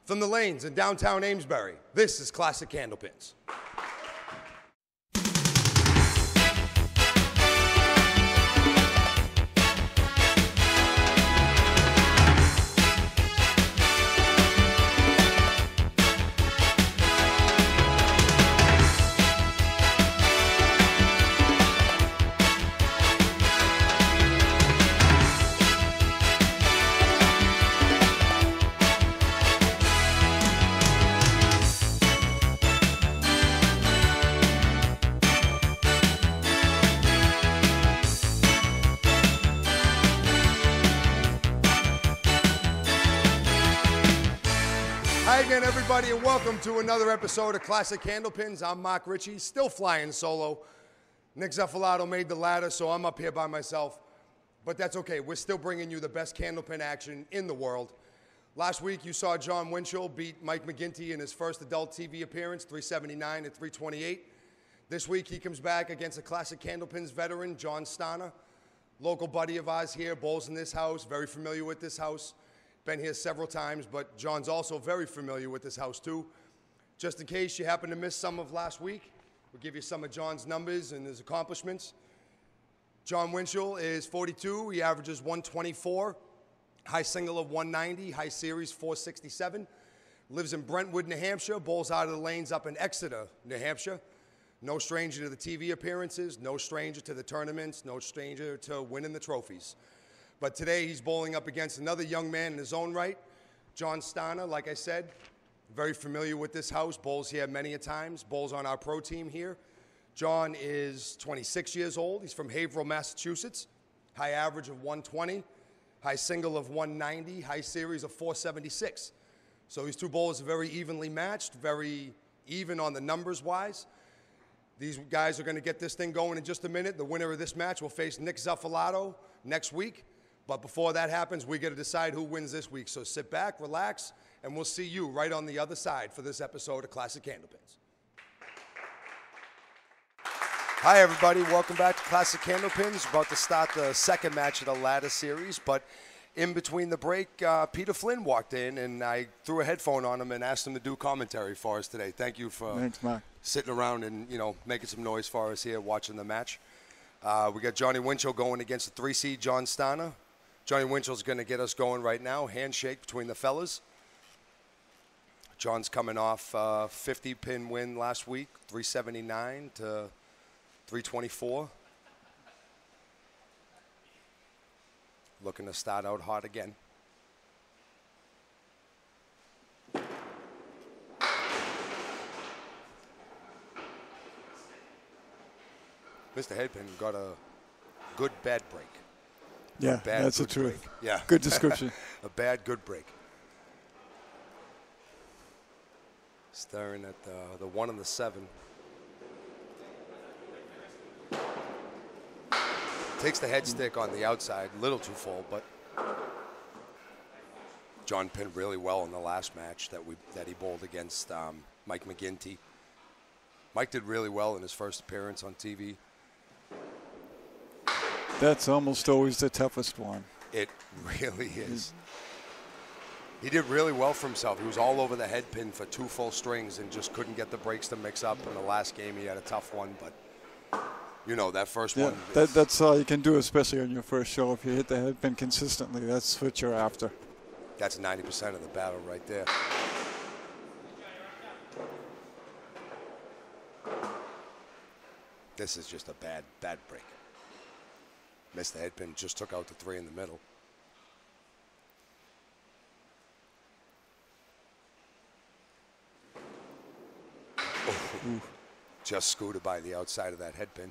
From the lanes in downtown Amesbury, this is Classic Candlepins. Hi again, everybody, and welcome to another episode of Classic Candlepins. I'm Mark Ritchie, still flying solo. Nick Zuffalato made the ladder, so I'm up here by myself. But that's okay. We're still bringing you the best candlepin action in the world. Last week, you saw Jon Winchell beat Mike McGinty in his first adult TV appearance, 379 and 328. This week, he comes back against a Classic Candlepins veteran, John Starner, local buddy of ours here, bowls in this house, very familiar with this house. Been here several times, but John's also very familiar with this house too. Just in case you happen to miss some of last week, we'll give you some of John's numbers and his accomplishments. Jon Winchell is 42. He averages 124, high single of 190, high series 467. Lives in Brentwood, New Hampshire, bowls out of the lanes up in Exeter, New Hampshire. No stranger to the TV appearances, no stranger to the tournaments, no stranger to winning the trophies. But today he's bowling up against another young man in his own right, John Starner. Like I said, very familiar with this house, bowls here many a times, bowls on our pro team here. John is 26 years old. He's from Haverhill, Massachusetts. High average of 120, high single of 190, high series of 476. So these two bowlers are very evenly matched, very even on the numbers-wise. These guys are going to get this thing going in just a minute. The winner of this match will face Nick Zuffalato next week. But before that happens, we got to decide who wins this week. So sit back, relax, and we'll see you right on the other side for this episode of Classic Candlepins. Hi, everybody. Welcome back to Classic Candlepins. About to start the second match of the ladder series. But in between the break, Peter Flynn walked in, and I threw a headphone on him and asked him to do commentary for us today. Thank you for sitting around and, making some noise for us here watching the match. We got Johnny Winchell going against the 3-seed John Starner. Johnny Winchell's going to get us going right now. Handshake between the fellas. John's coming off a 50-pin win last week, 379 to 324. Looking to start out hot again. Mr. Headpin got a good bad break. Yeah, that's the truth. Break. Yeah. Good description. A bad, good break. Staring at the 1 and the 7. Takes the head stick on the outside, a little too full, but John pinned really well in the last match that he bowled against Mike McGinty. Mike did really well in his first appearance on TV. That's almost always the toughest one. It really is. He did really well for himself. He was all over the head pin for 2 full strings and just couldn't get the breaks to mix up. In the last game, he had a tough one, but that first one. That's all you can do, especially on your first show. If you hit the head pin consistently, that's what you're after. That's 90% of the battle right there. This is just a bad break. Missed the head pin, just took out the 3 in the middle. Oh, just scooted by the outside of that head pin.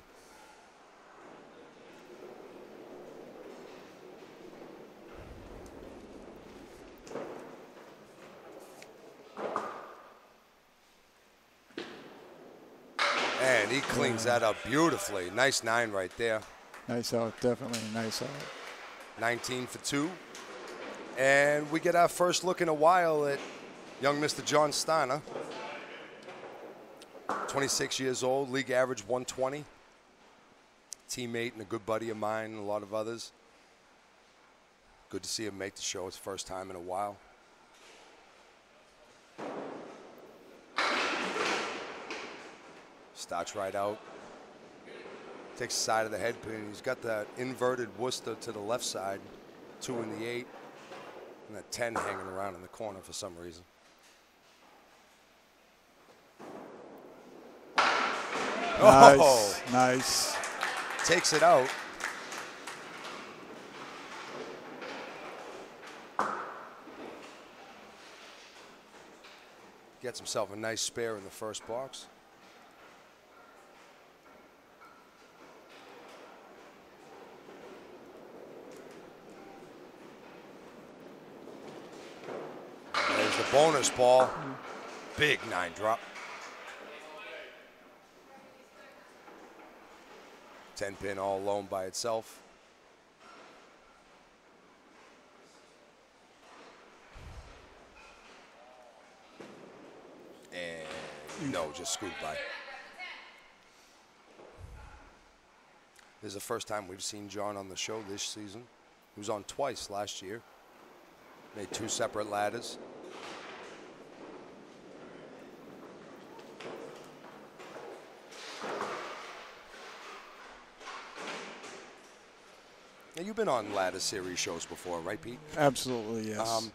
And he cleans that up beautifully. Nice 9 right there. Nice out, definitely nice out. 19 for 2. And we get our first look in a while at young Mr. John Starner. 26 years old, league average 120. Teammate and a good buddy of mine and a lot of others. Good to see him make the show his first time in a while. Starts right out. Takes the side of the head pin. He's got that inverted Worcester to the left side. 2 in the 8. And that 10 hanging around in the corner for some reason. Nice, oh! nice. Takes it out. Gets himself a nice spare in the first box. There's the bonus ball. Big 9 drop. 10 pin all alone by itself. And no, just scooped by. This is the first time we've seen John on the show this season. He was on twice last year. Made 2 separate ladders. Now, you've been on ladder series shows before, right, Pete? Absolutely, yes.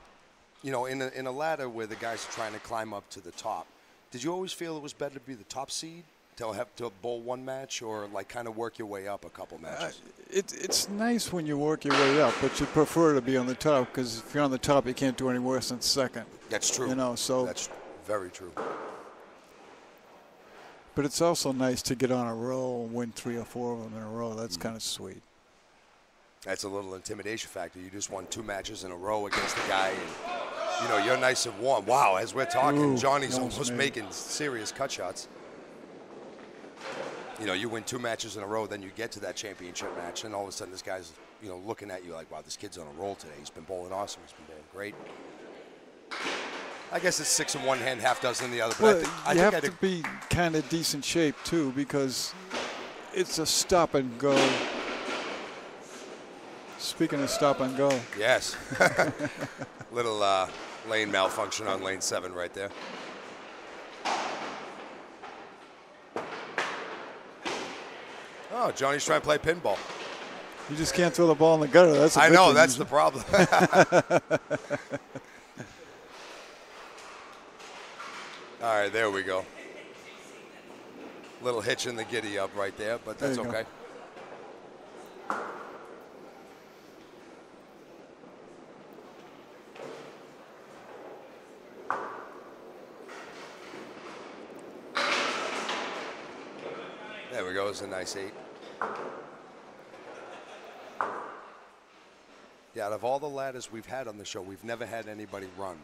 You know, in a ladder where the guys are trying to climb up to the top, did you always feel it was better to be the top seed to have to bowl one match, or like kind of work your way up a couple matches? It's nice when you work your way up, but you prefer to be on the top, because if you're on the top, you can't do any worse than second. That's true. You know, so that's very true. But it's also nice to get on a roll and win 3 or 4 of them in a row. That's kind of sweet. That's a little intimidation factor. You just won 2 matches in a row against the guy, and you know you're nice and warm. Wow, as we're talking, Ooh, Johnny's almost making serious cut shots. You know, you win 2 matches in a row, then you get to that championship match, and all of a sudden this guy's, you know, looking at you like, wow, this kid's on a roll today. He's been bowling awesome. He's been bowling great. I guess it's 6 in one hand, half dozen in the other. But Well, you have to be kind of decent shape too, because it's a stop and go. Speaking of stop and go. Yes. Little lane malfunction on lane 7 right there. Oh, Johnny's trying to play pinball. You just can't throw the ball in the gutter. That's a I good know, thing. that's the problem. All right, there we go. Little hitch in the giddy up right there, but that's okay. There we go. It's a nice 8. Yeah, out of all the ladders we've had on the show, we've never had anybody run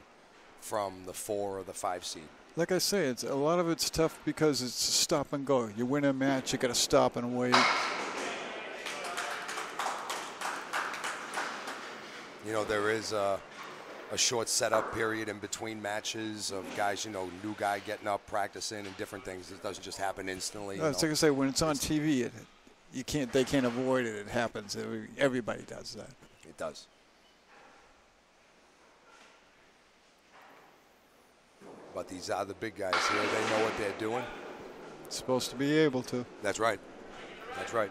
from the 4 or the 5 seed. Like I say, it's a lot of it's tough because it's stop and go. You win a match, you got to stop and wait. You know, there is a short setup period in between matches of guys, you know, new guy getting up, practicing, and different things. It doesn't just happen instantly. It's like I say, when it's on TV, they can't avoid it. It happens. Everybody does that. It does. But these are the big guys here. They know what they're doing. Supposed to be able to. That's right. That's right.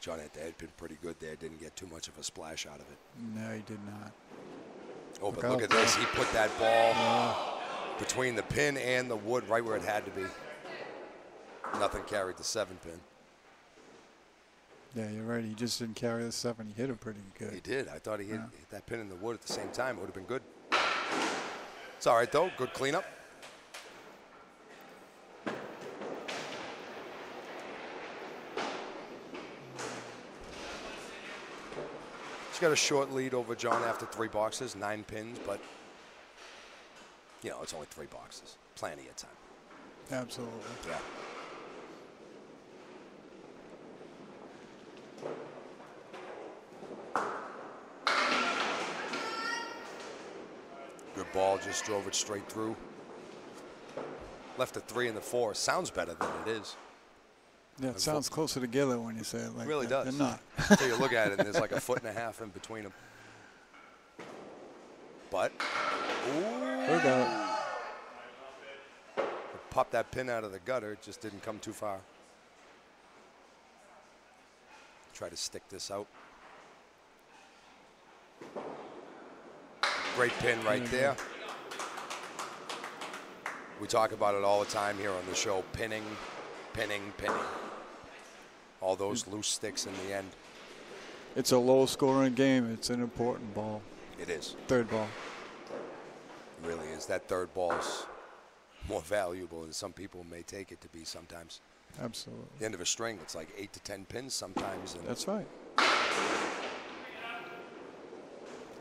John had the head pin pretty good there. Didn't get too much of a splash out of it. No, he did not. Oh, but look at this. He put that ball between the pin and the wood right where it had to be. Nothing carried the 7 pin. Yeah, you're right. He just didn't carry the 7. He hit it pretty good. He did. I thought he hit that pin in the wood at the same time. It would have been good. It's all right, though. Good cleanup. He's got a short lead over John after 3 boxes, 9 pins, but, you know, it's only 3 boxes. Plenty of time. Absolutely. Yeah. Good ball, just drove it straight through. Left the 3 and the 4. Sounds better than it is. Yeah, it sounds closer together when you say it like that. It really does. They're not. Until you look at it, and there's like a 1.5 foot in between them. but Look at it. popped that pin out of the gutter. It just didn't come too far. Try to stick this out. Great pin right there. We talk about it all the time here on the show. Pinning, pinning, pinning. All those loose sticks in the end. It's a low-scoring game. It's an important ball. It is. Third ball. It really is. That third ball is more valuable than some people may take it to be sometimes. Absolutely. At the end of a string, it's like 8 to 10 pins sometimes. And that's right.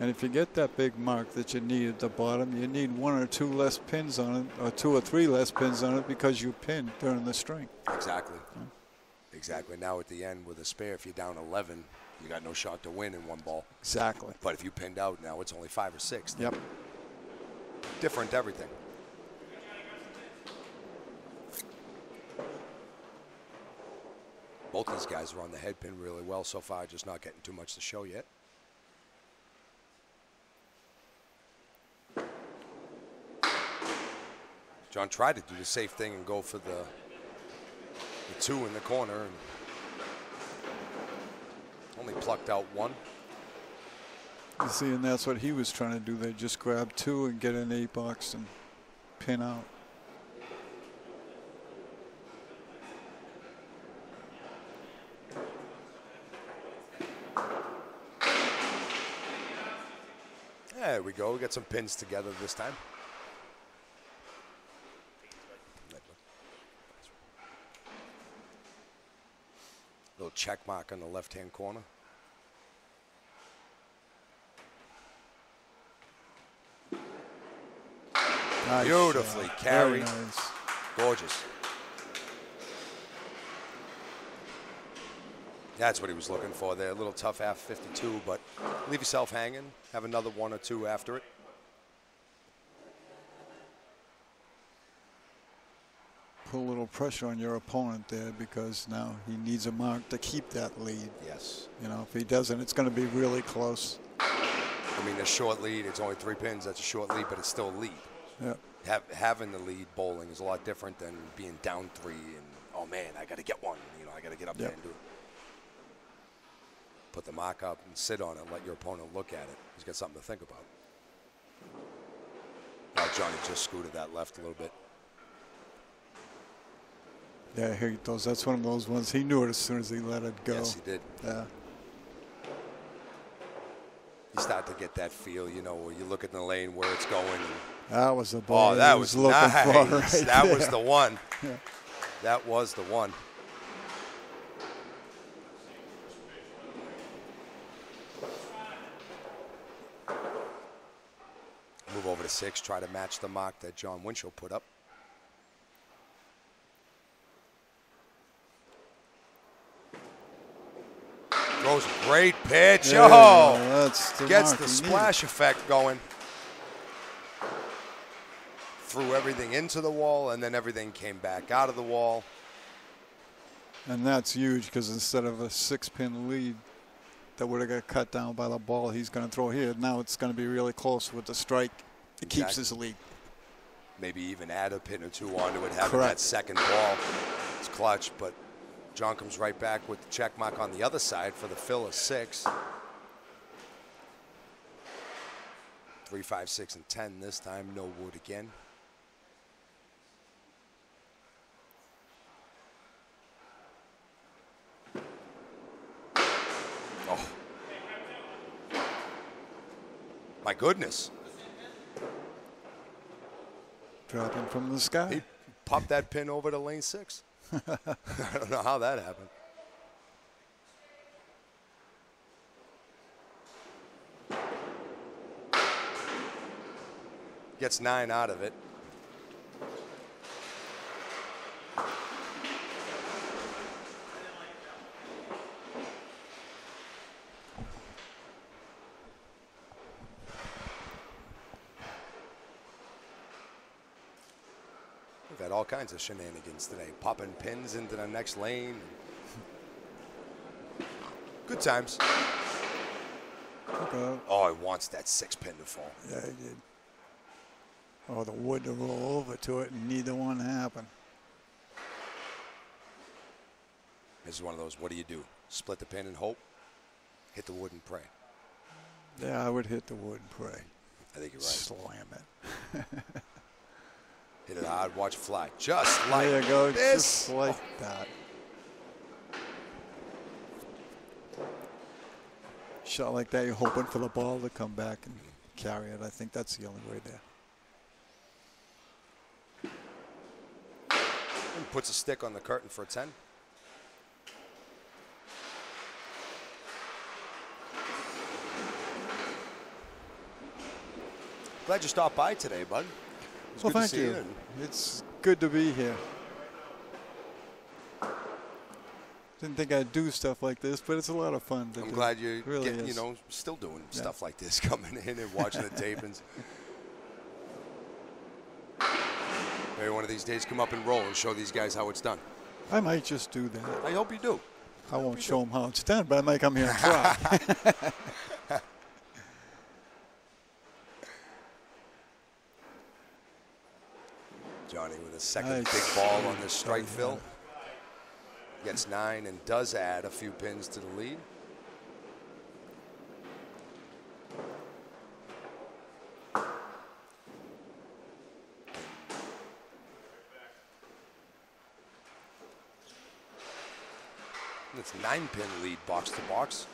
And if you get that big mark that you need at the bottom, you need 1 or 2 less pins on it, or 2 or 3 less pins on it because you pinned during the string. Exactly. Yeah. Exactly. Now at the end with a spare, if you're down 11, you got no shot to win in one ball. Exactly. But if you pinned out, now it's only 5 or 6. Yep. Different everything. Both these guys are on the head pin really well so far, just not getting too much to show yet. John tried to do the safe thing and go for the 2 in the corner, and only plucked out 1. You see, and that's what he was trying to do. They just grab 2 and get an 8 box and pin out. There we go. We got some pins together this time. Little check mark on the left-hand corner. Nice. Beautifully carried. Nice. Gorgeous. That's what he was looking for there. A little tough half 52, but leave yourself hanging. Have another 1 or 2 after it. Put a little pressure on your opponent there, because now he needs a mark to keep that lead. Yes. You know, if he doesn't, it's going to be really close. I mean, a short lead, it's only 3 pins. That's a short lead, but it's still a lead. Yeah. Having the lead bowling is a lot different than being down 3 and, oh man, I got to get one. You know, I got to get up there and do it. Put the mark up and sit on it and let your opponent look at it. He's got something to think about. Now Johnny just scooted that left a little bit. Yeah, here he goes. That's one of those ones. He knew it as soon as he let it go. Yes, he did. Yeah. You start to get that feel, you know, where you look at the lane where it's going. And that was the ball. Oh, that was looking nice. For right that there. was the one. Yeah. That was the one. Move over to 6, try to match the mark that Jon Winchell put up. Throws a great pitch. Yeah, Oh, that's the gets mark the he splash effect going. Threw everything into the wall, and then everything came back out of the wall. And that's huge, because instead of a 6-pin lead that would have got cut down by the ball he's going to throw here, now it's going to be really close with the strike. It keeps his lead. Maybe even add a pin or 2 onto it, having that second ball. It's clutch, but John comes right back with the check mark on the other side for the fill of 6. 3, 5, 6, and 10 this time. No wood again. Oh. My goodness. Dropping from the sky. He popped that pin over to lane 6. I don't know how that happened. Gets 9 out of it. We've had all kinds of shenanigans today. Popping pins into the next lane. Good times. Look out. Oh, he wants that 6-pin to fall. Yeah, he did. Oh, the wood to roll over to it, and neither one happened. This is one of those, what do you do? Split the pin and hope? Hit the wood and pray. Yeah, I would hit the wood and pray. I think you're right. Slam it. Hit it hard, watch it fly. Just like there you go, this. just like that. Shot like that, you're hoping for the ball to come back and carry it. I think that's the only way there. And puts a stick on the curtain for a 10. Glad you stopped by today, bud. It's Well, good to thank see you. It's good to be here. Didn't think I'd do stuff like this, but it's a lot of fun to do. I'm glad you're really getting, is. still doing stuff like this, coming in and watching the tapings. Maybe one of these days come up and roll and show these guys how it's done. I might just do that. I hope you do. I won't show them how it's done, but I might come here and try. Johnny with a second Nice. big ball on this strike fill. Gets 9 and does add a few pins to the lead. It's 9-pin lead box to box.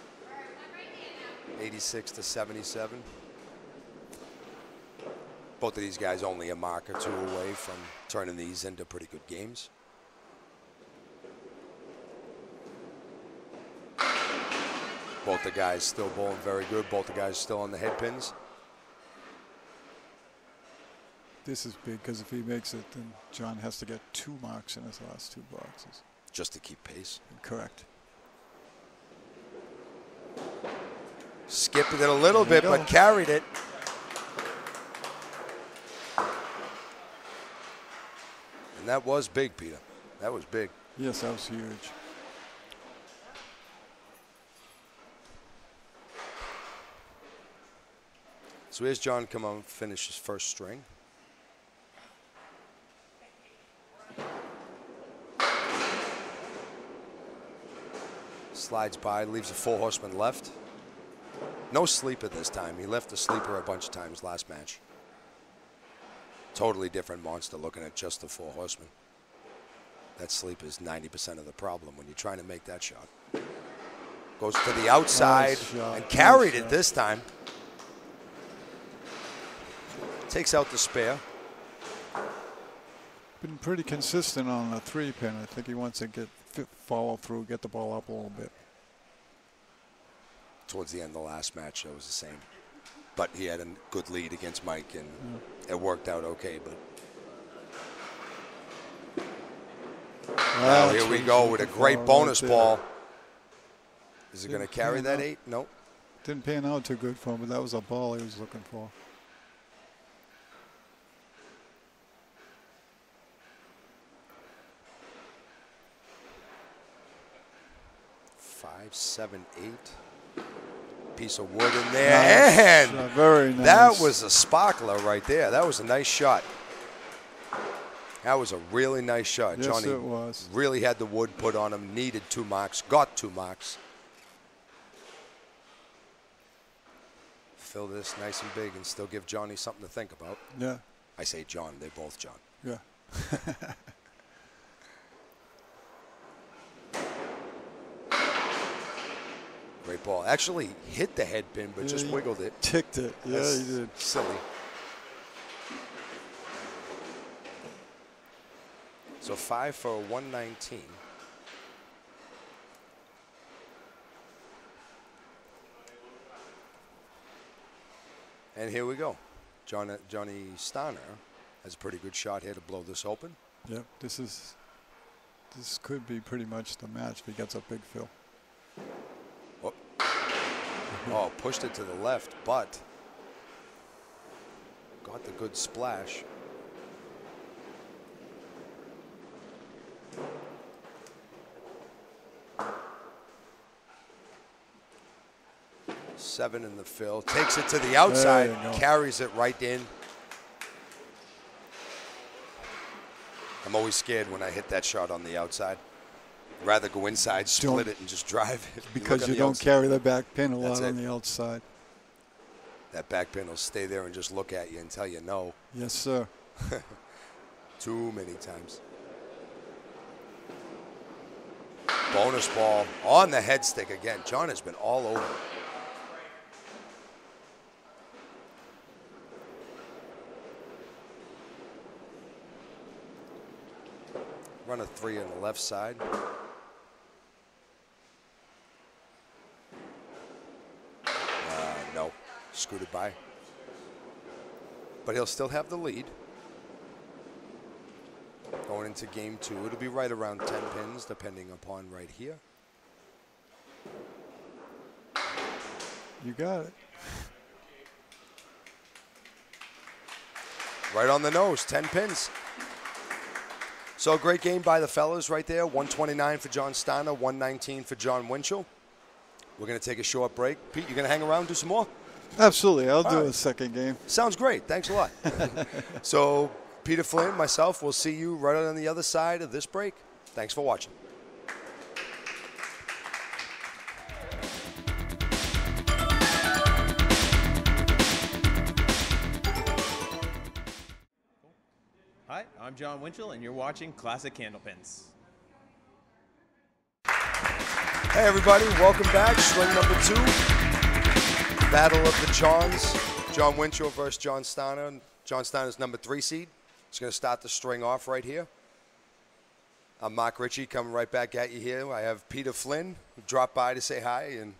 86 to 77. Both of these guys only a mark or two away from turning these into pretty good games. Both the guys still bowling very good. Both the guys still on the head pins. This is big because if he makes it, then John has to get 2 marks in his last 2 boxes. Just to keep pace. Correct. Skipped it a little bit, but carried it. And that was big, Peter. That was big. Yes, that was huge. So here's John come on, finish his first string. Slides by, leaves a 4 horseman left. No sleeper this time. He left the sleeper a bunch of times last match. Totally different monster looking at just the 4 horsemen. That sleeper is 90% of the problem when you're trying to make that shot. Goes to the outside and carried it this time. Takes out the spare. Been pretty consistent on the 3-pin. I think he wants to get follow through, get the ball up a little bit. Towards the end of the last match, that was the same. But he had a good lead against Mike, and it worked out okay. But now here we go with a great bonus ball. Is it going to carry that 8? Nope. Didn't pan out too good for him, but that was a ball he was looking for. 5, 7, 8. Piece of wood in there. Nice. And very nice. that was a sparkler right there. That was a nice shot. That was a really nice shot. Yes, Johnny it was. really had the wood put on him, needed 2 marks, got 2 marks. Fill this nice and big and still give Johnny something to think about. Yeah. I say John, they're both John. Yeah. Great ball. Actually hit the head pin, but just wiggled it. Ticked it. Yeah, That's he did. Silly. So 5 for 119. And here we go. Johnny Starner has a pretty good shot here to blow this open. Yep. This could be pretty much the match if he gets a big fill. Oh, pushed it to the left, but got the good splash. 7 in the fill. Takes it to the outside, carries it right in. I'm always scared when I hit that shot on the outside. Rather go inside, split it, and just drive it. Because you don't carry the back pin a lot on the outside. That back pin will stay there and just look at you and tell you no. Yes, sir. Too many times. Bonus ball on the head stick again. John has been all over. Run a 3 on the left side. No, scooted by. But he'll still have the lead. Going into game 2, it'll be right around 10 pins, depending upon right here. You got it. Right on the nose, 10 pins. So a great game by the fellas right there. 129 for John Starner, 119 for Jon Winchell. We're going to take a short break. Pete, you going to hang around, do some more? Absolutely. I'll do a second game. Sounds great. Thanks a lot. So Peter Flynn, myself, we'll see you right on the other side of this break. Thanks for watching. Hi, I'm Jon Winchell, and you're watching Classic Candlepins. Hey, everybody. Welcome back. String number 2. Battle of the Johns. Jon Winchell versus John Starner. John Starner's number 3 seed. He's going to start the string off right here. I'm Mark Ritchie coming right back at you here. I have Peter Flynn who dropped by to say hi, and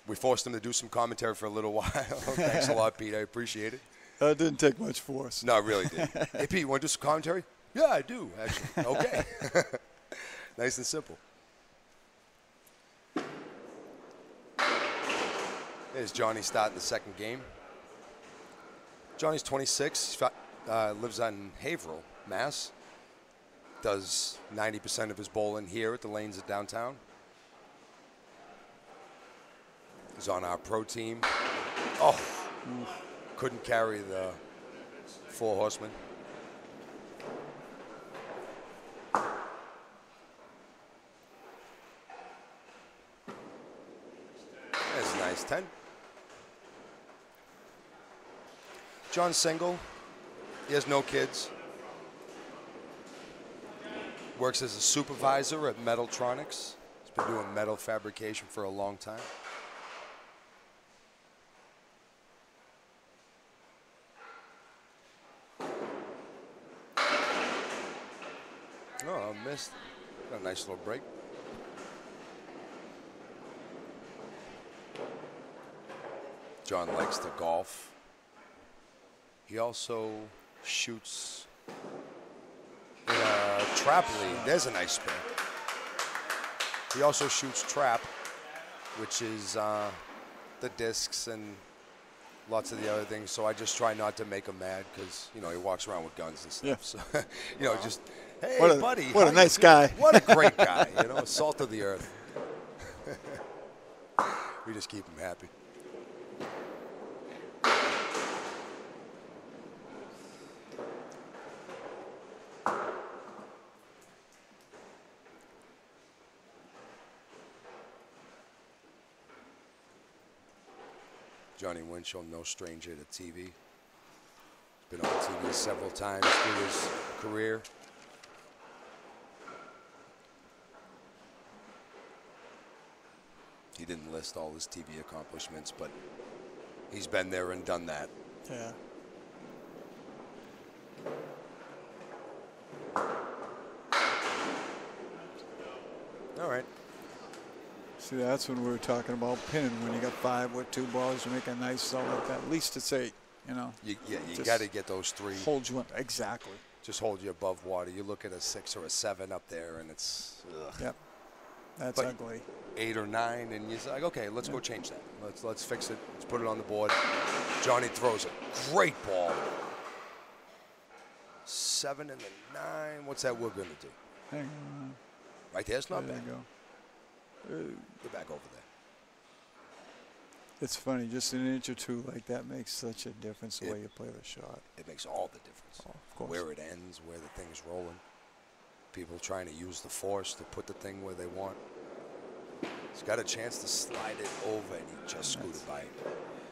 we forced him to do some commentary for a little while. Thanks a lot, Pete. I appreciate it. It didn't take much force. No, it really did. Hey, Pete, you want to do some commentary? Yeah, I do, actually. Okay. Nice and simple. There's Johnny starting the second game. Johnny's 26. Lives in Haverhill, Mass. Does 90% of his bowling here at the lanes at downtown. He's on our pro team. Oh, couldn't carry the 4 horsemen. That's a nice 10. John's single. He has no kids. Works as a supervisor at Metaltronics. He's been doing metal fabrication for a long time. Oh, I missed. Got a nice little break. John likes to golf. He also shoots in a trap league. There's a nice spin. He also shoots trap, which is the discs and lots of the other things. So I just try not to make him mad because, you know, he walks around with guns and stuff. Yeah. So, you know, just, hey, buddy. What a nice guy. What a great guy, you know, salt of the earth. We just keep him happy. Johnny Winchell, no stranger to TV. He's been on TV several times through his career. He didn't list all his TV accomplishments, but he's been there and done that. Yeah. All right. See, that's when we were talking about pinning. When you got 5 with 2 balls, you make a nice sell like that. At least it's 8, you know. You got to get those 3. Hold you exactly. Just hold you above water. You look at a 6 or a 7 up there, and it's ugh. Yep. That's ugly. 8 or 9, and you're like, okay, let's go change that. Let's fix it. Let's put it on the board. Johnny throws a great ball. 7 and the 9. What's that we're going to do? Hang on. Right there, it's not bad. There you go. Get back over It's funny, just an inch or two like that makes such a difference the way you play the shot. It makes all the difference. Oh, of course. Where it ends, where the thing's rolling. People trying to use the force to put the thing where they want. He's got a chance to slide it over, and he just scooted by it.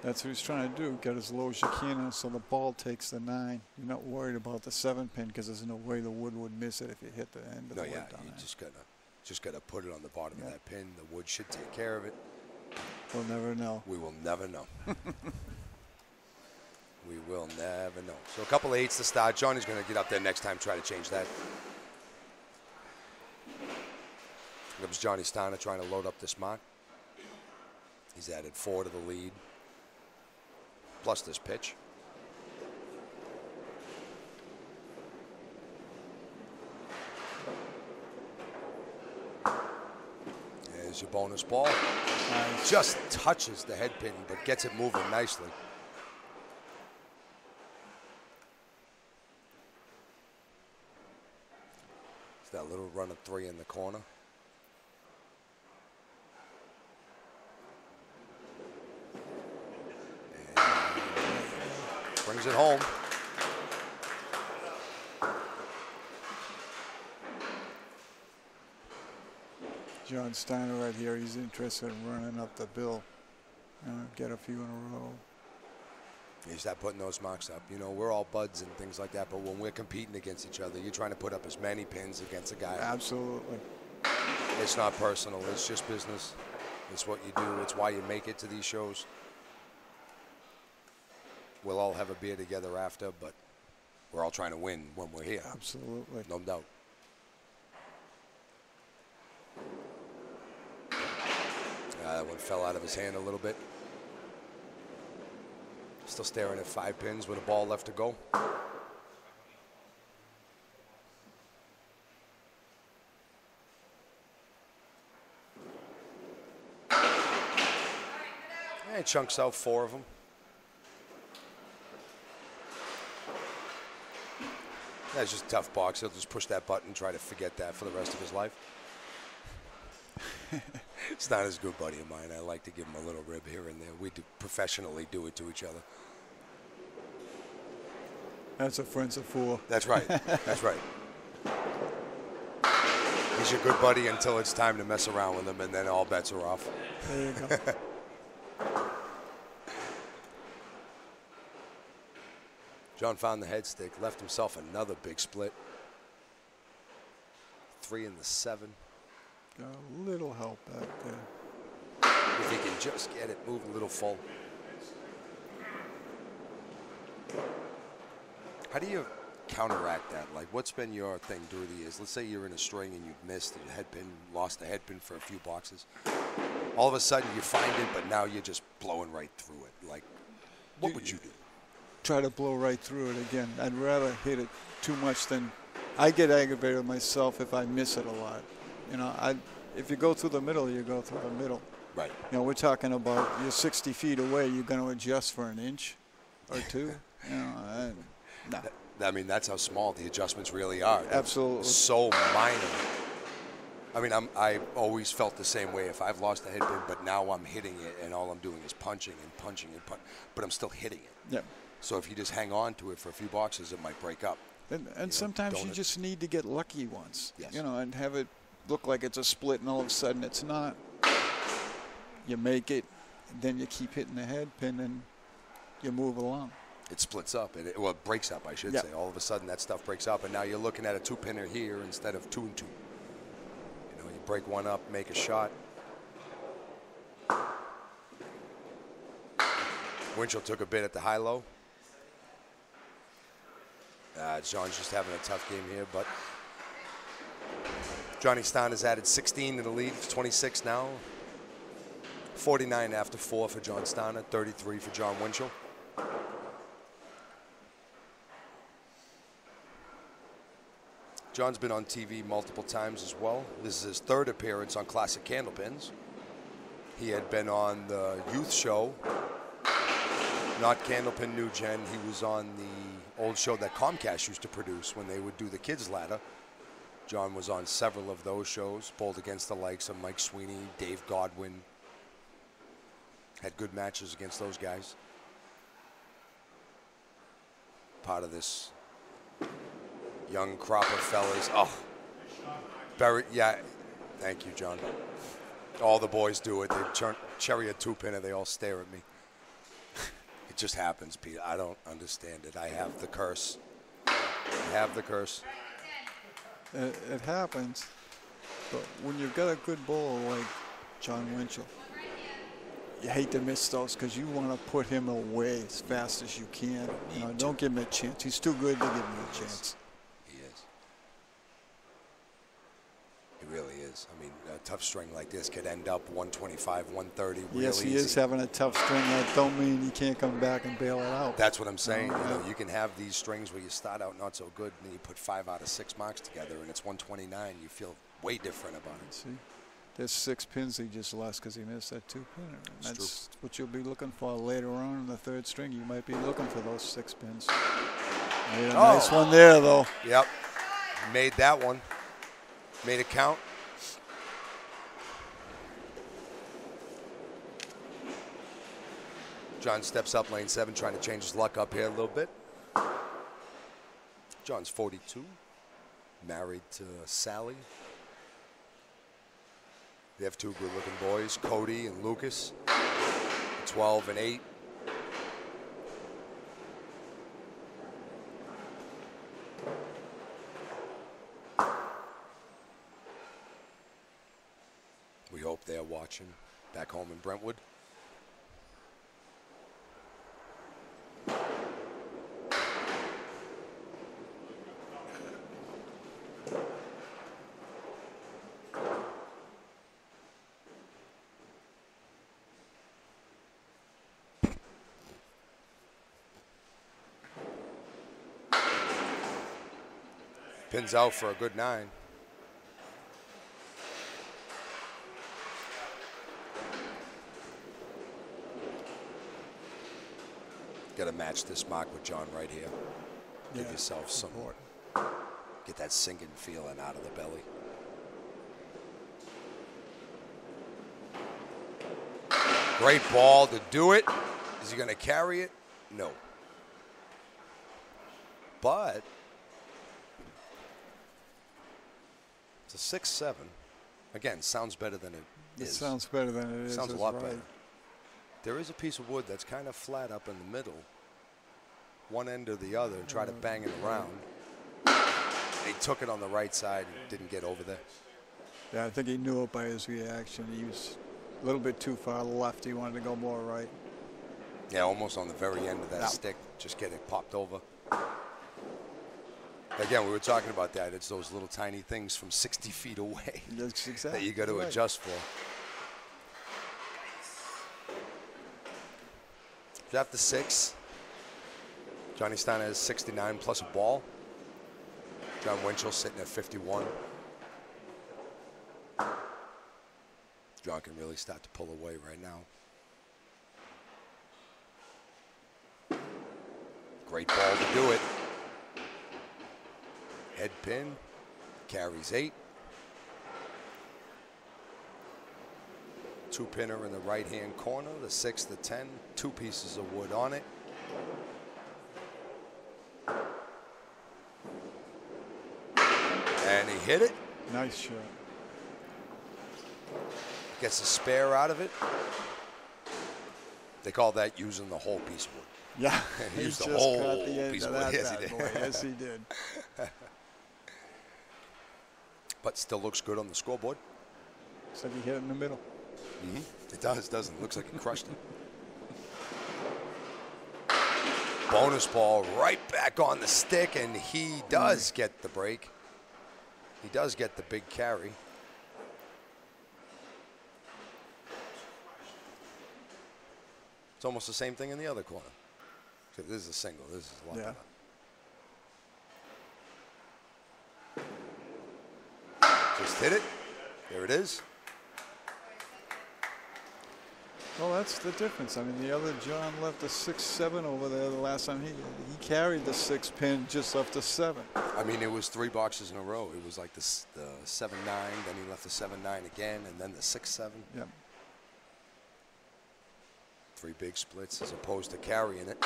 That's what he's trying to do, get as low as you can so the ball takes the 9. You're not worried about the 7 pin because there's no way the wood would miss it if you hit the end of the wood down you there. just gotta put it on the bottom of that pin. The wood should take care of it. We'll never know. We will never know. We will never know. So a couple of 8s to start. Johnny's going to get up there next time, try to change that. Here comes Johnny Starner trying to load up this mark. He's added 4 to the lead, plus this pitch. There's your bonus ball. Nice. Just touches the head pin, but gets it moving nicely. It's that little run of 3 in the corner. And brings it home. John Starner right here, he's interested in running up the bill. Get a few in a row. You start putting those marks up. You know, we're all buds and things like that, but when we're competing against each other, you're trying to put up as many pins against a guy. Absolutely. It's not personal. It's just business. It's what you do. It's why you make it to these shows. We'll all have a beer together after, but we're all trying to win when we're here. Absolutely. No doubt. That one fell out of his hand a little bit. Still staring at 5 pins with a ball left to go. And chunks out 4 of them. That's just a tough box. He'll just push that button and try to forget that for the rest of his life. It's not as good buddy of mine. I like to give him a little rib here and there. We do professionally do it to each other. That's a friend's a fool. That's right. That's right. He's your good buddy until it's time to mess around with him, and then all bets are off. There you go. John found the head stick, left himself another big split. 3 in the 7. Got a little help back there. If he can just get it moving a little full. How do you counteract that? Like, what's been your thing through the years? Let's say you're in a string and you've missed the head pin, lost the head pin for a few boxes. All of a sudden you find it, but now you're just blowing right through it. Like, what would you do? Try to blow right through it again. I'd rather hit it too much than I get aggravated myself if I miss it a lot. You know, if you go through the middle, you go through the middle. Right. You know, we're talking about you're 60 feet away, you're going to adjust for an inch or 2. You know, no. I mean, that's how small the adjustments really are. Absolutely. So minor. I mean, I always felt the same way if I've lost a head pin, but now I'm hitting it, and all I'm doing is punching and punching and punching, but I'm still hitting it. Yeah. So if you just hang on to it for a few boxes, it might break up. And sometimes you just need to get lucky once. Yes. You know, and have it look like it's a split, and all of a sudden it's not. You make it, then you keep hitting the head pin, and you move along. It splits up. Well, it breaks up, I should say. All of a sudden, that stuff breaks up, and now you're looking at a 2-pinner here instead of 2 and 2. You know, you break one up, make a shot. Winchell took a bit at the high-low. John's just having a tough game here, but Johnny Starner's added 16 to the lead. It's 26 now. 49 after 4 for John Starner, 33 for Jon Winchell. John's been on TV multiple times as well. This is his 3rd appearance on Classic Candlepins. He had been on the youth show, not Candlepin New Gen. He was on the old show that Comcast used to produce when they would do the kids ladder. John was on several of those shows, bowled against the likes of Mike Sweeney, Dave Godwin. Had good matches against those guys. Part of this young crop of fellas. Oh, Barry, yeah. Thank you, John. All the boys do it. They cherry a two-pinner. They all stare at me. It just happens, Pete. I don't understand it. I have the curse. I have the curse. It happens, but when you've got a good bowler like Jon Winchell, you hate to miss those because you want to put him away as fast as you can. You know, don't give him a chance. He's too good to give him a chance. He is. He really is. I mean, a tough string like this could end up 125, 130 really Yes, he easy. is having a tough string. That don't mean he can't come back and bail it out. That's what I'm saying. You know, you can have these strings where you start out not so good, and then you put 5 out of 6 marks together, and it's 129. You feel way different about it. See, there's 6 pins he just lost because he missed that 2-pinner. That's what you'll be looking for later on in the 3rd string. You might be looking for those 6 pins. Made a nice one there, though. Yep. Made that one. Made it count. John steps up lane 7, trying to change his luck up here a little bit. John's 42, married to Sally. They have 2 good-looking boys, Cody and Lucas, 12 and 8. We hope they're watching back home in Brentwood. Pins out for a good 9. Got to match this mark with John right here. Give yourself some more. Get that sinking feeling out of the belly. Great ball to do it. Is he going to carry it? No. But it's a 6-7. Again, sounds better than it is. It sounds better than it is. Sounds a lot right. better. There is a piece of wood that's kind of flat up in the middle, one end or the other, and try to bang it around. He took it on the right side and didn't get over there. Yeah, I think he knew it by his reaction. He was a little bit too far left. He wanted to go more right. Yeah, almost on the very end of that stick, just get it popped over. Again, we were talking about that. It's those little tiny things from 60 feet away That's exactly that you got to adjust for. After 6, Johnny Starner has 69 plus a ball. Jon Winchell sitting at 51. John can really start to pull away right now. Great ball to do it. Head pin, carries 8. 2-pinner in the right-hand corner, the 6, the 10, 2 pieces of wood on it. And he hit it. Nice shot. Gets a spare out of it. They call that using the whole piece of wood. Yeah, He used the just whole caught the end piece of of wood. that Yes, he bad did. boy. Yes, he did. But still looks good on the scoreboard. Looks like he hit it in the middle. It does, doesn't it? Looks like he crushed it. Bonus ball right back on the stick, and he does get the break. He does get the big carry. It's almost the same thing in the other corner. This is a single. This is a lot better. Just hit it. There it is. Well, that's the difference. I mean, the other John left a 6-7 over there the last time. He carried the 6-pin, just left a 7. I mean, it was 3 boxes in a row. It was like the 7-9, then he left the 7-9 again, and then the 6-7. Yep. 3 big splits as opposed to carrying it.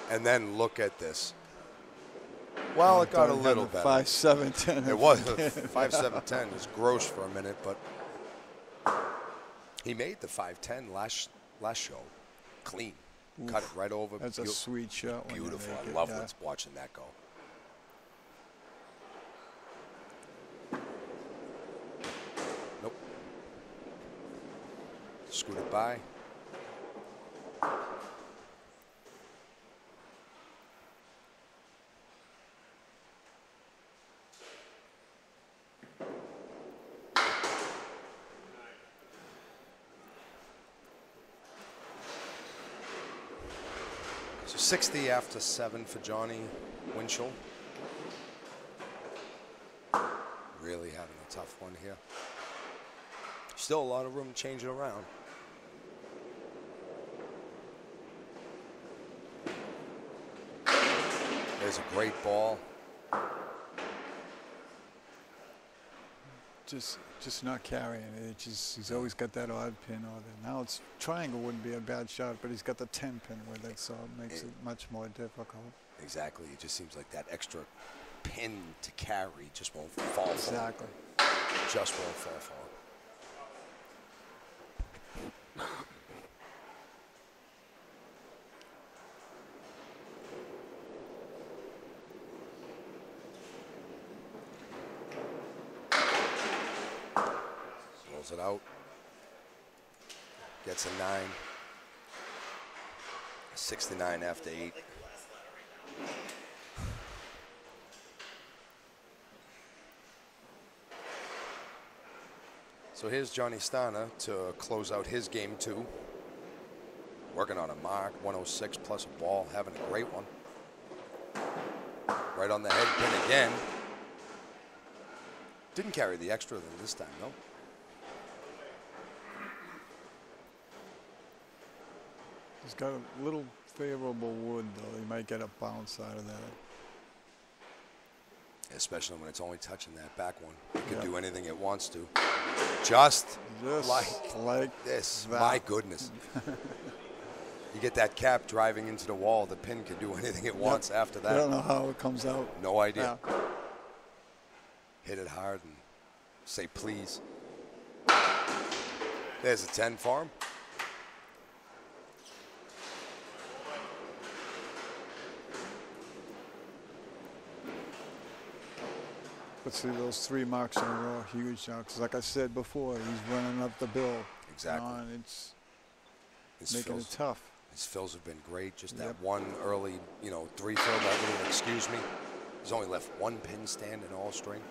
And then look at this. Well, it got a little better. 5, 7, 10. It was 5, 7, 10. It was gross for a minute, but he made the 5-10 last show. Clean. Oof. Cut it right over. That's a sweet shot. Beautiful. I love watching that go. Nope. Scoot it by. So 60 after 7 for Johnny Winchell. Really having a tough one here. Still a lot of room changing around. There's a great ball. Just not carrying it. He's always got that odd pin on it. Now it's triangle wouldn't be a bad shot, but he's got the 10 pin with it, so it makes it much more difficult. Exactly. It just seems like that extra pin to carry just won't fall for him. Exactly. Just won't fall for him. It out, gets a 9, 69 after 8. So here's Johnny Starner to close out his game 2. Working on a mark, 106 plus a ball, having a great one. Right on the head pin again. Didn't carry the extra than this time, though. He's got a little favorable wood, though. He might get a bounce out of that. Especially when it's only touching that back one. It can do anything it wants to. Just like this. That. My goodness. You get that cap driving into the wall, the pin can do anything it wants after that. I don't know how it comes out. No idea. Yeah. Hit it hard and say please. There's a 10 for him. But see, those 3 marks in a row are huge now, because like I said before, he's running up the bill. Exactly. And it's making it tough. His fills have been great. Just that one early, 3 fill, that little excuse me. He's only left 1 pin stand in all string.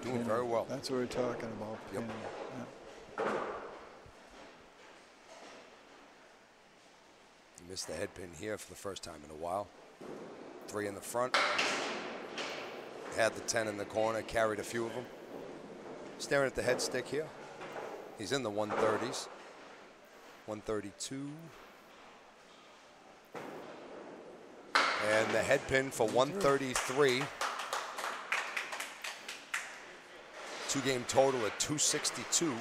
Doing very well. That's what we're talking about. Yep. Yeah. He missed the head pin here for the first time in a while. 3 in the front. Had the 10 in the corner, carried a few of them. Staring at the head stick here. He's in the 130s. 132. And the head pin for 133. 2-game total at 262.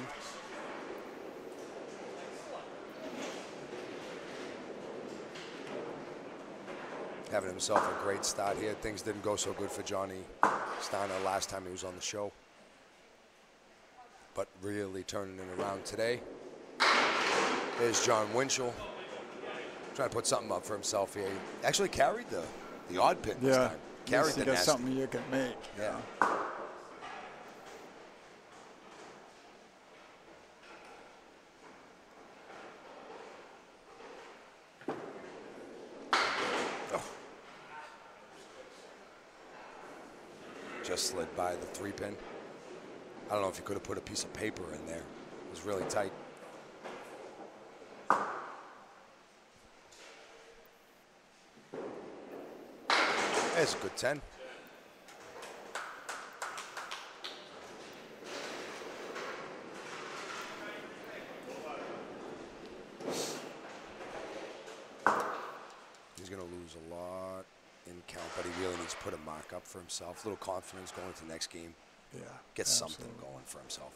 Having himself a great start here. Things didn't go so good for Johnny Starner last time he was on the show. But really turning it around today. There's Jon Winchell. Trying to put something up for himself here. He actually carried the odd pin this time. Carried the nasty. Something you can make. Yeah. Just slid by the 3-pin. I don't know if you could have put a piece of paper in there. It was really tight. There's a good 10. He's going to lose a lot in count, but he really needs to put a mark up for himself. A little confidence going into the next game. Yeah. Get something going for himself.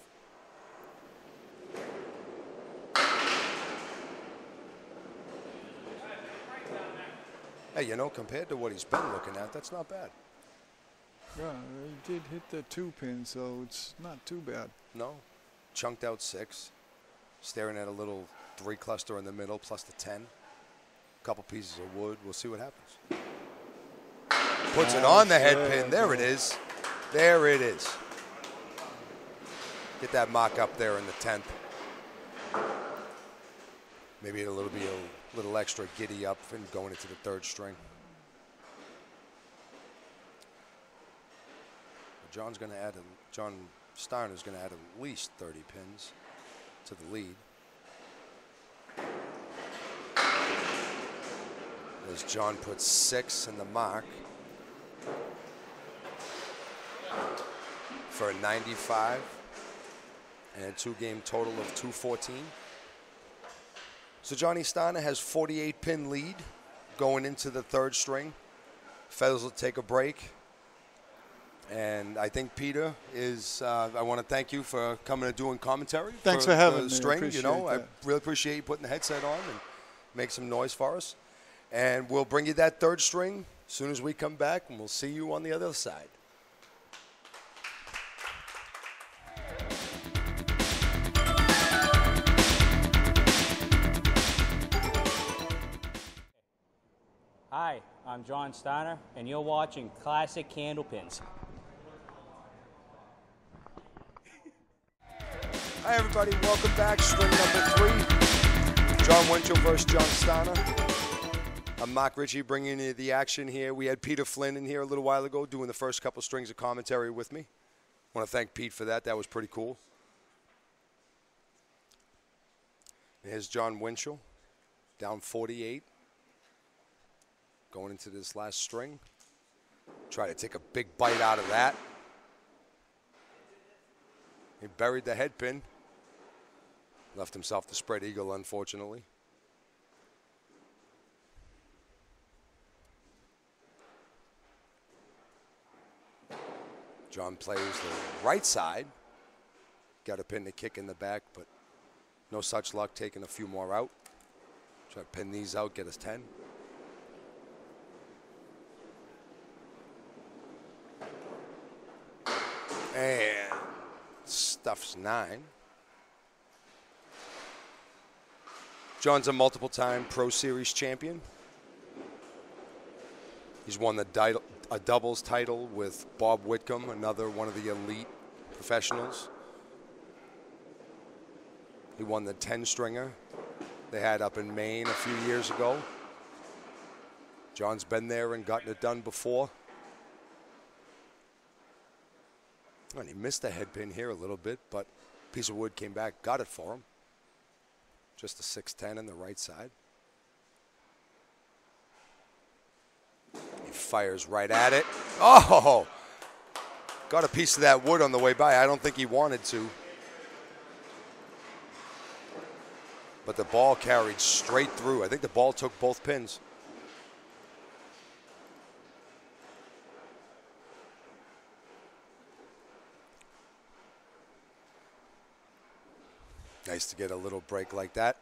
Hey, you know, compared to what he's been looking at, that's not bad. Yeah, he did hit the 2 pin, so it's not too bad. No. Chunked out 6. Staring at a little 3 cluster in the middle, plus the 10. Couple pieces of wood. We'll see what happens. Puts it on the head pin. There it is. There it is. Get that mock up there in the 10th. Maybe it'll be a little extra giddy up and going into the 3rd string. John Starner's going to add at least 30 pins to the lead. As John puts 6 in the mark for a 95 and a 2-game total of 214. So Johnny Starner has 48 pin lead going into the 3rd string. Feathers will take a break. And I think Peter is, I want to thank you for coming and doing commentary. Thanks for having me. String, Appreciate you know, that. I really appreciate you putting the headset on and make some noise for us. And we'll bring you that 3rd string as soon as we come back, and we'll see you on the other side. Hi, I'm John Starner, and you're watching Classic Candlepins. Hi, everybody. Welcome back. String number 3. Jon Winchell versus John Starner. I'm Mark Ritchie bringing you the action here. We had Peter Flynn in here a little while ago doing the first couple strings of commentary with me. I want to thank Pete for that. That was pretty cool. And here's Jon Winchell, down 48. Going into this last string. Try to take a big bite out of that. He buried the head pin. Left himself the spread eagle, unfortunately. John plays the right side. Got a pin to kick in the back, but no such luck taking a few more out. Try to pin these out, get us 10. And stuffs 9. John's a multiple-time Pro Series champion. He's won a doubles title with Bob Whitcomb, another one of the elite professionals. He won the 10-stringer they had up in Maine a few years ago. John's been there and gotten it done before. And he missed the head pin here a little bit, but a piece of wood came back, got it for him. Just a 6-10 on the right side. He fires right at it. Oh! Got a piece of that wood on the way by. I don't think he wanted to. But the ball carried straight through. I think the ball took both pins. Nice to get a little break like that.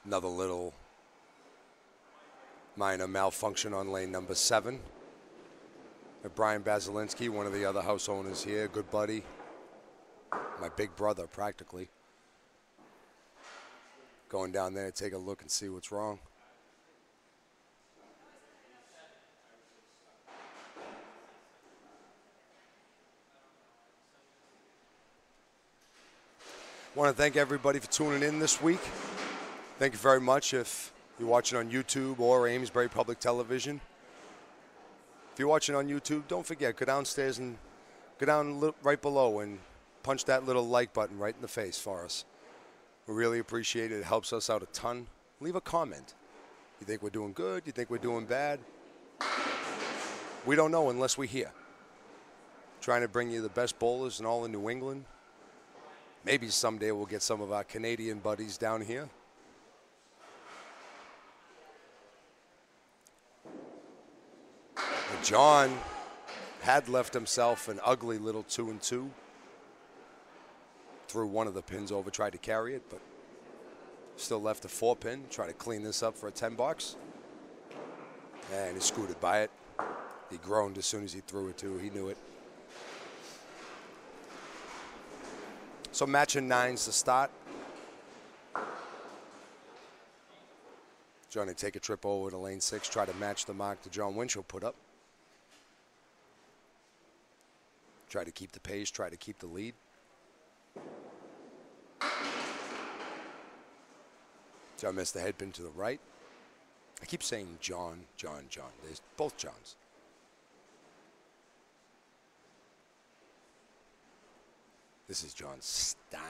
Another little minor malfunction on lane number 7. Brian Basilinski, one of the other house owners here, good buddy. My big brother, practically. Going down there to take a look and see what's wrong. I want to thank everybody for tuning in this week. Thank you very much if you're watching on YouTube or Amesbury Public Television. If you're watching on YouTube, don't forget, go downstairs and go down right below and punch that little like button right in the face for us. We really appreciate it. It helps us out a ton. Leave a comment. You think we're doing good? You think we're doing bad? We don't know unless we hear. Trying to bring you the best bowlers in all of New England. Maybe someday we'll get some of our Canadian buddies down here. But John had left himself an ugly little 2-2. Threw one of the pins over, tried to carry it, but Still left a 4-pin. Try to clean this up for a 10 bucks. And he scooted by it. He groaned as soon as he threw it too. He knew it. So matching 9s to start. Johnny take a trip over to lane 6. Try to match the mark that Jon Winchell put up. Try to keep the pace. Try to keep the lead. John missed the headpin to the right. I keep saying John. There's both Johns. This is John Starner.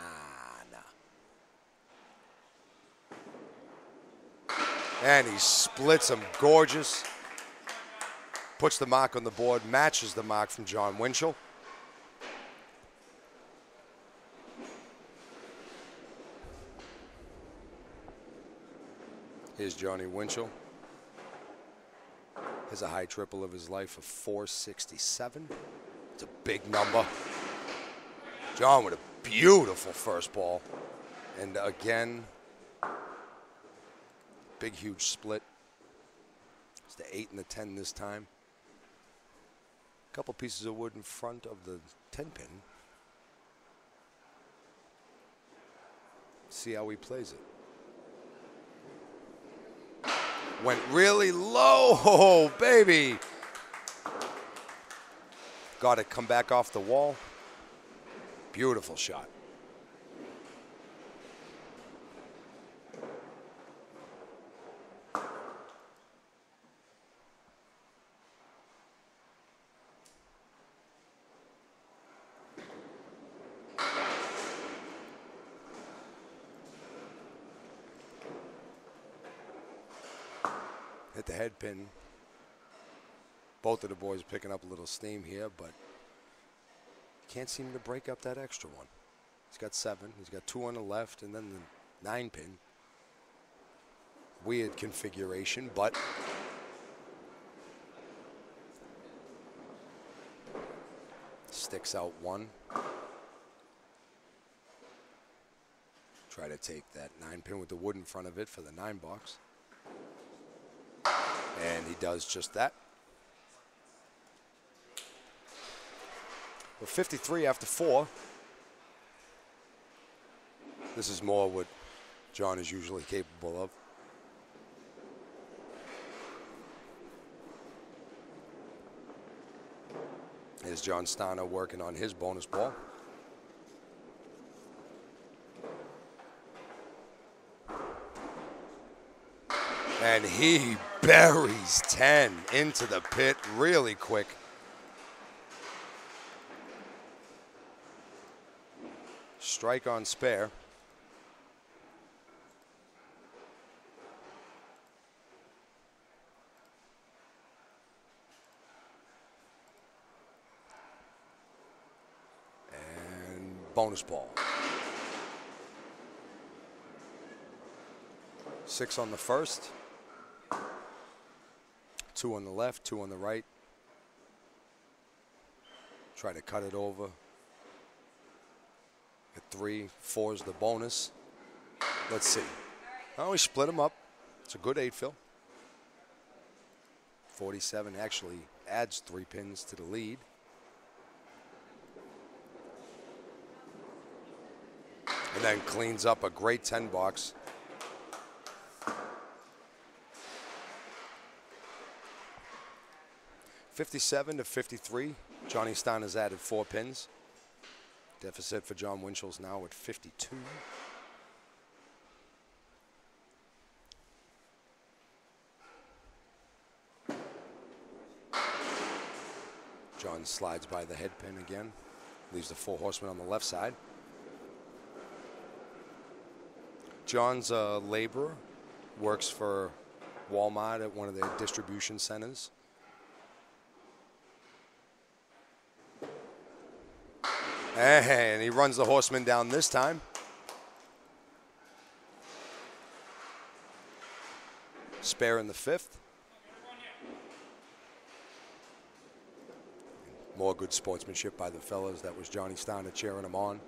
And he splits him gorgeous. Puts the mark on the board, matches the mark from Jon Winchell. Here's Johnny Winchell. Has a high triple of his life of 467. It's a big number. John with a beautiful first ball. And again, big, huge split. It's the 8 and the 10 this time. A couple pieces of wood in front of the 10-pin. See how he plays it. Went really low, oh, baby. Got to come back off the wall. Beautiful shot. Hit the head pin. Both of the boys picking up a little steam here, but can't seem to break up that extra one. He's got 7. He's got 2 on the left, and then the 9-pin. Weird configuration, but sticks out 1. Try to take that 9-pin with the wood in front of it for the 9 box. And he does just that. Well, 53 after 4. This is more what John is usually capable of. Here's John Starner working on his bonus ball. And he buries 10 into the pit really quick. Strike on spare. And bonus ball. 6 on the first. 2 on the left, 2 on the right. Try to cut it over. At 3, 4 is the bonus. Let's see. Oh, we split them up. It's a good 8 fill. 47 actually adds 3 pins to the lead. And then cleans up a great 10 box. $57 to $53. Johnny Starner's added 4 pins. Deficit for Jon Winchell's now at 52. John slides by the head pin again. Leaves the 4 horsemen on the left side. John's a laborer. Works for Walmart at one of their distribution centers. And he runs the horseman down this time. Spare in the 5th. More good sportsmanship by the fellas. That was Johnny Starner cheering him on.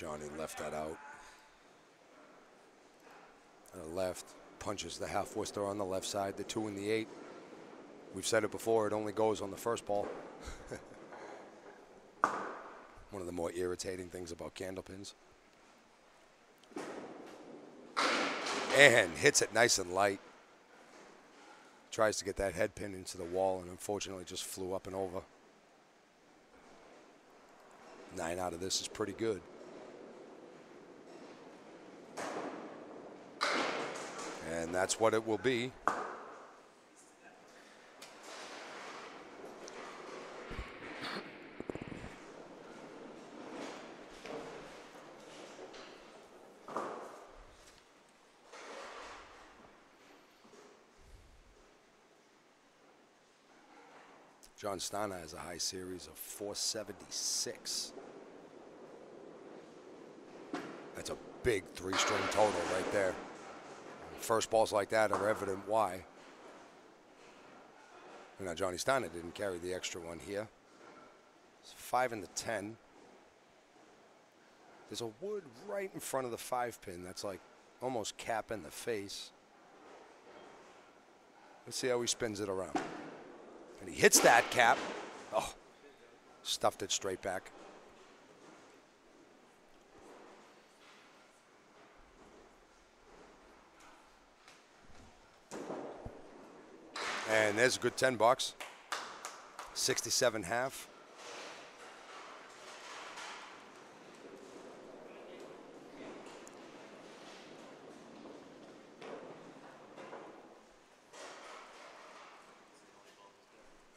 Johnny left that out. Left, punches the half Worcester on the left side, the 2 and the 8. We've said it before, it only goes on the first ball. One of the more irritating things about candlepins. And hits it nice and light. Tries to get that head pin into the wall and unfortunately just flew up and over. 9 out of this is pretty good. And that's what it will be. John Starner has a high series of 476. That's a big 3-string total right there. First balls like that are evident why. Now Johnny Starner didn't carry the extra one here. It's 5 and the 10. There's a wood right in front of the 5-pin that's like almost capping the face. Let's see how he spins it around. And he hits that cap. Oh, stuffed it straight back. And there's a good $10. 67 half.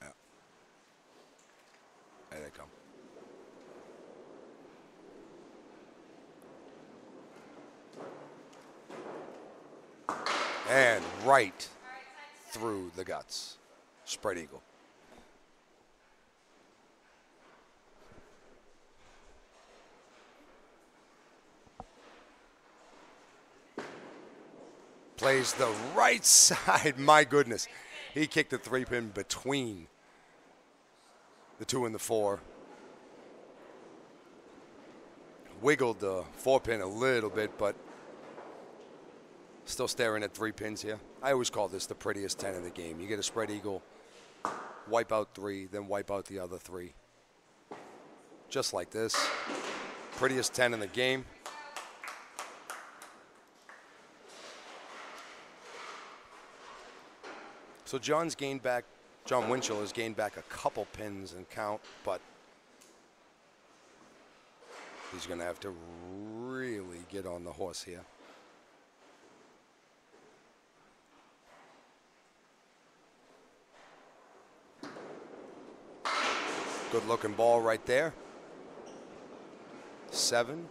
Yeah. There they come. And right through the guts. Spread eagle. Plays the right side. My goodness. He kicked the 3-pin between the 2 and the 4. Wiggled the 4-pin a little bit, but still staring at 3 pins here. I always call this the prettiest 10 in the game. You get a spread eagle, wipe out 3, then wipe out the other 3. Just like this. Prettiest 10 in the game. So Jon Winchell has gained back a couple pins in count, but he's going to have to really get on the horse here. Good looking ball right there. 7.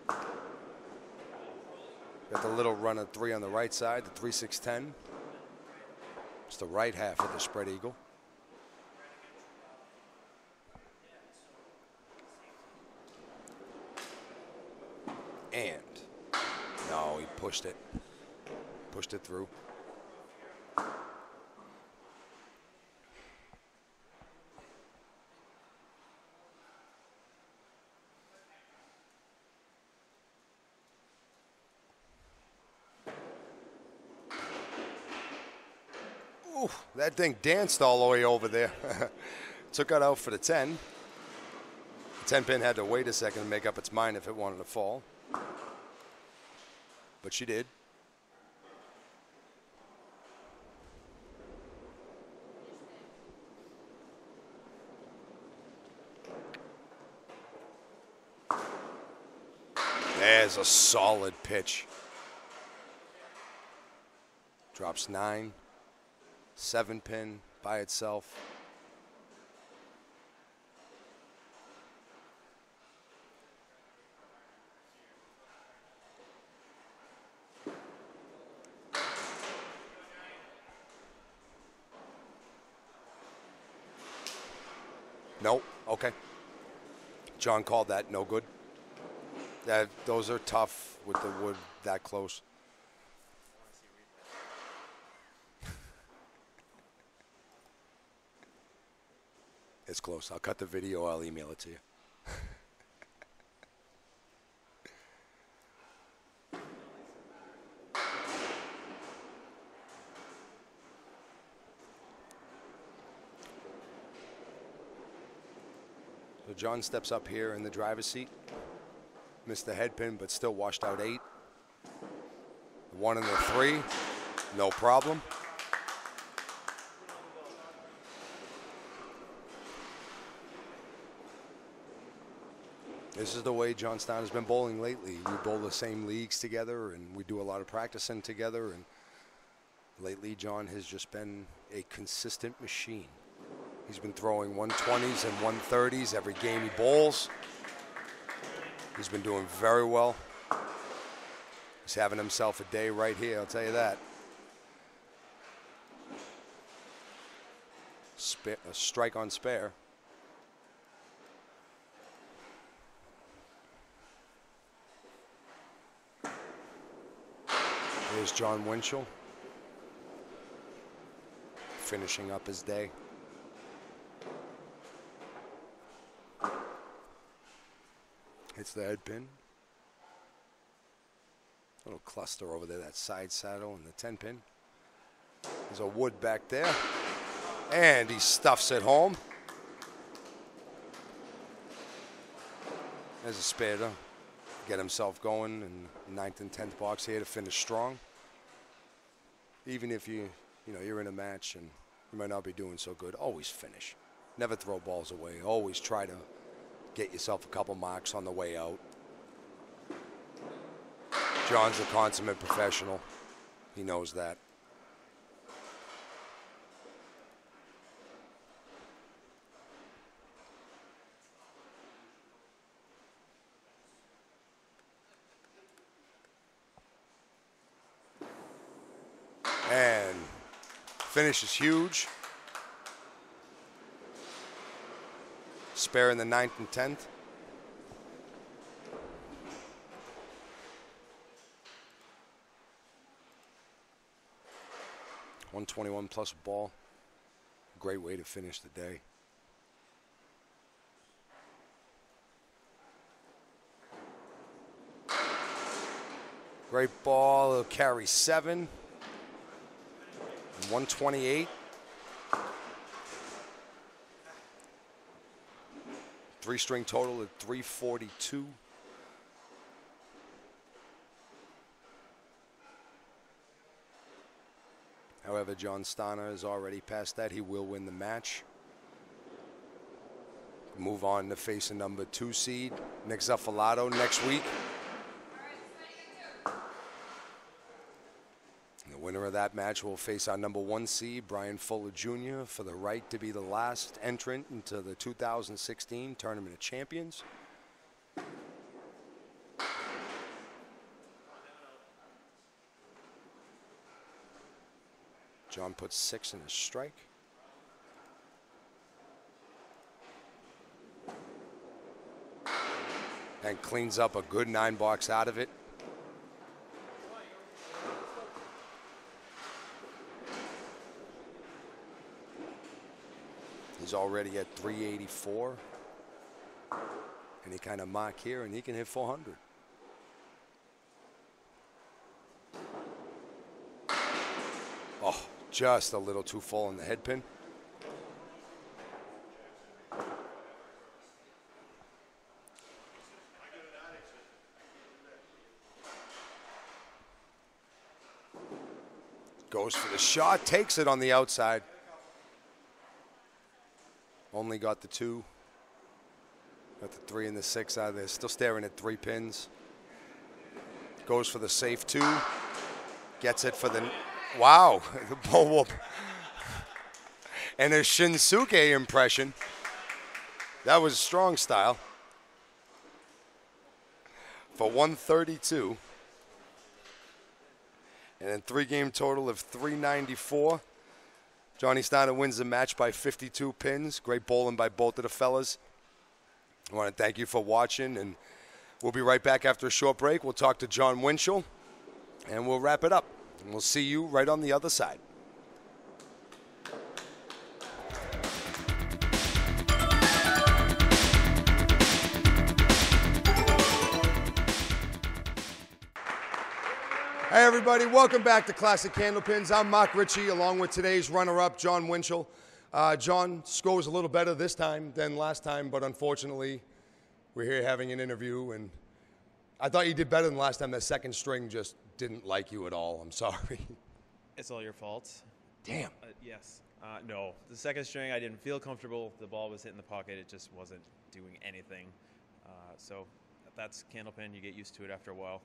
Got the little run of 3 on the right side, the 3-6-10. It's the right half of the spread eagle. And no, he pushed it. Pushed it through. Ooh, that thing danced all the way over there. Took it out for the 10. The 10-pin had to wait a second to make up its mind if it wanted to fall. But she did. There's a solid pitch. Drops 9. 7-pin by itself. Nope. Okay. John called that no good. Those are tough with the wood that close. It's close. I'll cut the video. I'll email it to you. So John steps up here in the driver's seat. Missed the head pin, but still washed out 8. The 1 and the 3, no problem. This is the way John Starner's been bowling lately. We bowl the same leagues together, and we do a lot of practicing together. And lately, John has just been a consistent machine. He's been throwing 120s and 130s every game he bowls. He's been doing very well. He's having himself a day right here, I'll tell you that. A strike on spare. Here's Jon Winchell, finishing up his day. Hits the head pin. Little cluster over there, that side saddle and the 10 pin. There's a wood back there. And he stuffs it home. There's a spare to get himself going in the 9th and 10th box here to finish strong. Even if you're in a match and you might not be doing so good, always finish. Never throw balls away. Always try to get yourself a couple marks on the way out. John's a consummate professional. He knows that. And finish is huge. Spare in the 9th and 10th. .121 plus ball. Great way to finish the day. Great ball. It'll carry 7. 128. 3-string total at 342. However, John Starner is already past that. He will win the match. Move on to face a number 2 seed, Nick Zuffalato, next week. And the winner of that match will face our number 1 seed, Brian Fuller Jr., for the right to be the last entrant into the 2016 Tournament of Champions. John puts 6 in his strike. And cleans up a good 9 box out of it. He's already at 384. Any kind of mark here, and he can hit 400. Oh, just a little too full on the head pin. Goes for the shot, takes it on the outside. Only got the 2. Got the 3 and the 6 out of there. Still staring at 3 pins. Goes for the safe 2. Gets it for the... Wow. The bull whoop. And a Shinsuke impression. That was strong style. For 132. And then 3-game total of 394. Johnny Starner wins the match by 52 pins. Great bowling by both of the fellas. I want to thank you for watching, and we'll be right back after a short break. We'll talk to Jon Winchell, and we'll wrap it up. And we'll see you right on the other side. Hey everybody, welcome back to Classic Candlepins. I'm Mark Ritchie, along with today's runner-up, Jon Winchell. John score was a little better this time than last time, but unfortunately, we're here having an interview, and I thought you did better than last time. That second string just didn't like you at all. I'm sorry. It's all your fault. Damn. Yes. No. The second string, I didn't feel comfortable. The ball was hitting the pocket. It just wasn't doing anything. So that's Candlepin. You get used to it after a while.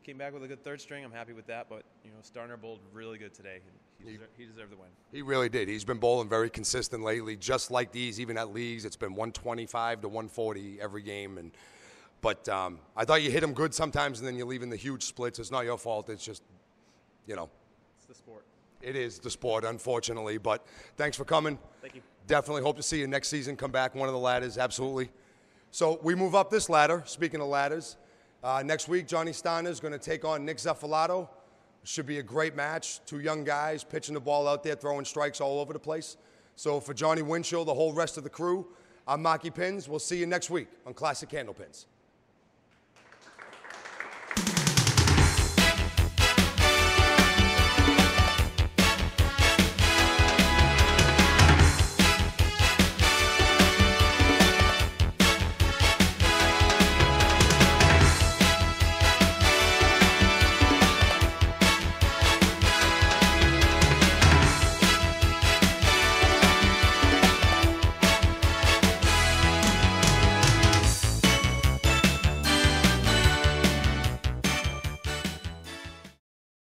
Came back with a good third string. I'm happy with that. But, Starner bowled really good today. He deserved the win. He really did. He's been bowling very consistent lately, just like these, even at leagues. It's been 125 to 140 every game. But I thought you hit him good sometimes, and then you leave in the huge splits. It's not your fault. It's just, It's the sport. It is the sport, unfortunately. But thanks for coming. Thank you. Definitely hope to see you next season. Come back one of the ladders, absolutely. So we move up this ladder. Speaking of ladders, next week, Johnny Starner is going to take on Nick Zeffalato. Should be a great match. Two young guys pitching the ball out there, throwing strikes all over the place. So for Johnny Winchell, the whole rest of the crew, I'm Marky Pins. We'll see you next week on Classic Candlepins.